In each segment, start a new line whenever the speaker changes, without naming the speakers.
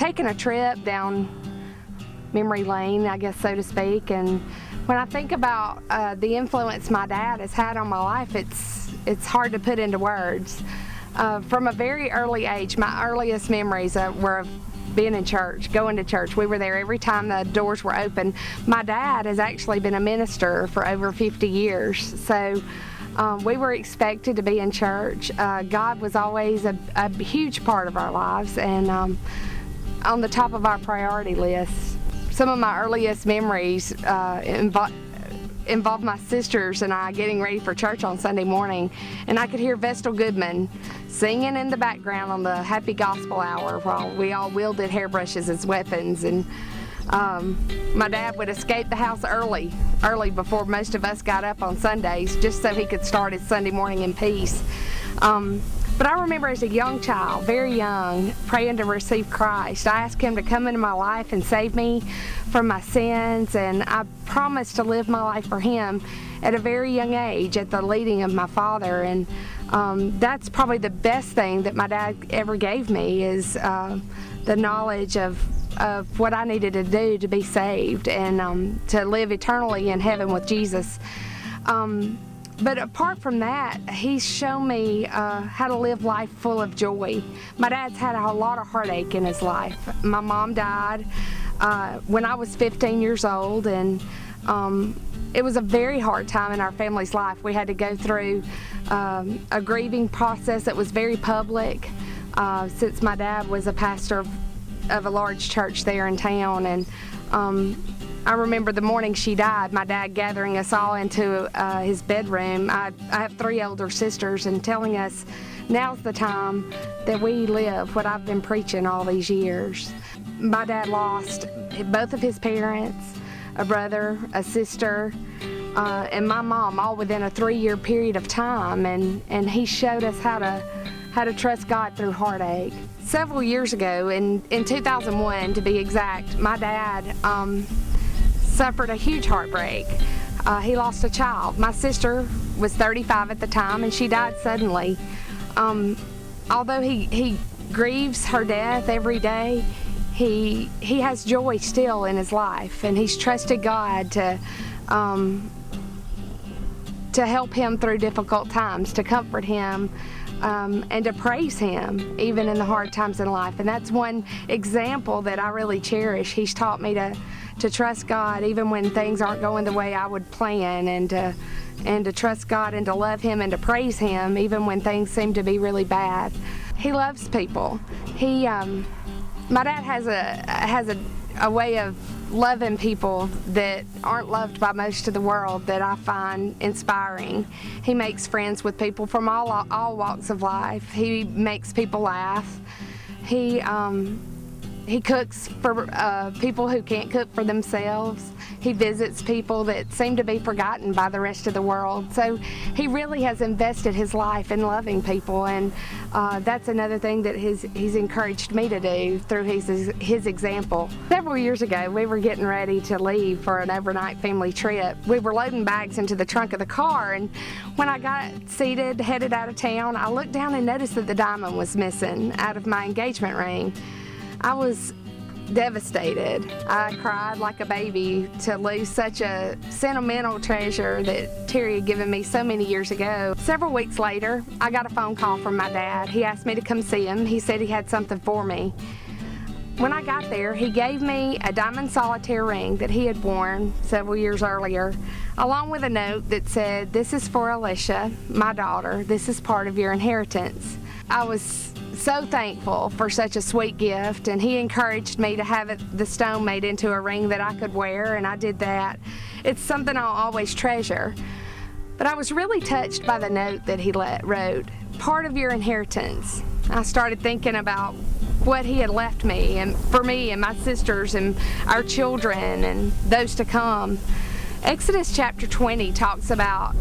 taking a trip down memory lane, I guess, so to speak, and when I think about the influence my dad has had on my life, it's hard to put into words. From a very early age, my earliest memories were of being in church, going to church. We were there every time the doors were open. My dad has actually been a minister for over 50 years, so we were expected to be in church. God was always a huge part of our lives and on the top of our priority list. Some of my earliest memories involved my sisters and I getting ready for church on Sunday morning, and I could hear Vestal Goodman singing in the background on the Happy Gospel Hour while we all wielded hairbrushes as weapons. And my dad would escape the house early before most of us got up on Sundays, just so he could start his Sunday morning in peace. But I remember as a young child, very young, praying to receive Christ. I asked him to come into my life and save me from my sins, and I promised to live my life for him at a very young age at the leading of my father. And that's probably the best thing that my dad ever gave me, is the knowledge of what I needed to do to be saved and to live eternally in heaven with Jesus. But apart from that, he's shown me how to live life full of joy. My dad's had a lot of heartache in his life. My mom died when I was 15 years old, and it was a very hard time in our family's life. We had to go through a grieving process that was very public, since my dad was a pastor of a large church there in town. And I remember the morning she died, my dad gathering us all into his bedroom. I have 3 older sisters, and telling us, now's the time that we live what I've been preaching all these years. My dad lost both of his parents, a brother, a sister, and my mom, all within a 3-year period of time, and he showed us how to trust God through heartache. Several years ago, in 2001 to be exact, my dad suffered a huge heartbreak. He lost a child. My sister was 35 at the time, and she died suddenly. Although he grieves her death every day, he has joy still in his life, and he's trusted God to help him through difficult times, to comfort him, and to praise him even in the hard times in life. And that's one example that I really cherish. He's taught me to trust God even when things aren't going the way I would plan, and to trust God and to love him and to praise him even when things seem to be really bad. He loves people. My dad has a way of loving people that aren't loved by most of the world that I find inspiring. He makes friends with people from all walks of life. He makes people laugh. He cooks for people who can't cook for themselves. He visits people that seem to be forgotten by the rest of the world. So he really has invested his life in loving people, and that's another thing that he's encouraged me to do through his example. Several years ago, we were getting ready to leave for an overnight family trip. We were loading bags into the trunk of the car, and when I got seated, headed out of town, I looked down and noticed that the diamond was missing out of my engagement ring. I was devastated. I cried like a baby to lose such a sentimental treasure that Terry had given me so many years ago. Several weeks later, I got a phone call from my dad. He asked me to come see him. He said he had something for me. When I got there, he gave me a diamond solitaire ring that he had worn several years earlier, along with a note that said, "This is for Alicia, my daughter. This is part of your inheritance." I was so thankful for such a sweet gift, and he encouraged me to have the stone made into a ring that I could wear, and I did that. It's something I'll always treasure. But I was really touched by the note that he wrote, "Part of your inheritance." I started thinking about what he had left me, and for me and my sisters and our children and those to come. Exodus chapter 20 talks about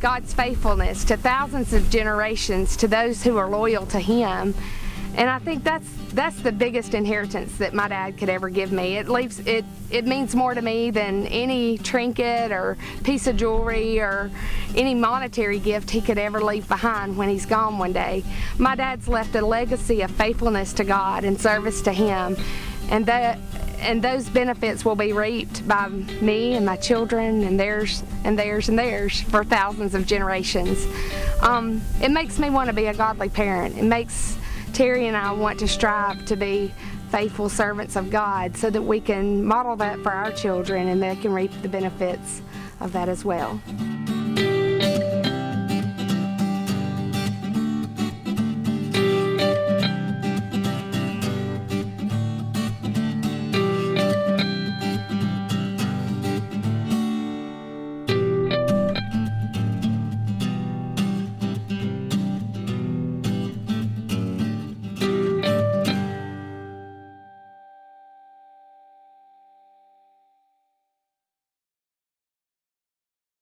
God's faithfulness to thousands of generations to those who are loyal to him. And I think that's the biggest inheritance that my dad could ever give me. It means more to me than any trinket or piece of jewelry or any monetary gift he could ever leave behind when he's gone one day. My dad's left a legacy of faithfulness to God and service to Him, and those benefits will be reaped by me and my children and theirs and theirs and theirs for thousands of generations. It makes me want to be a godly parent. It makes Terry and I want to strive to be faithful servants of God so that we can model that for our children and they can reap the benefits of that as well.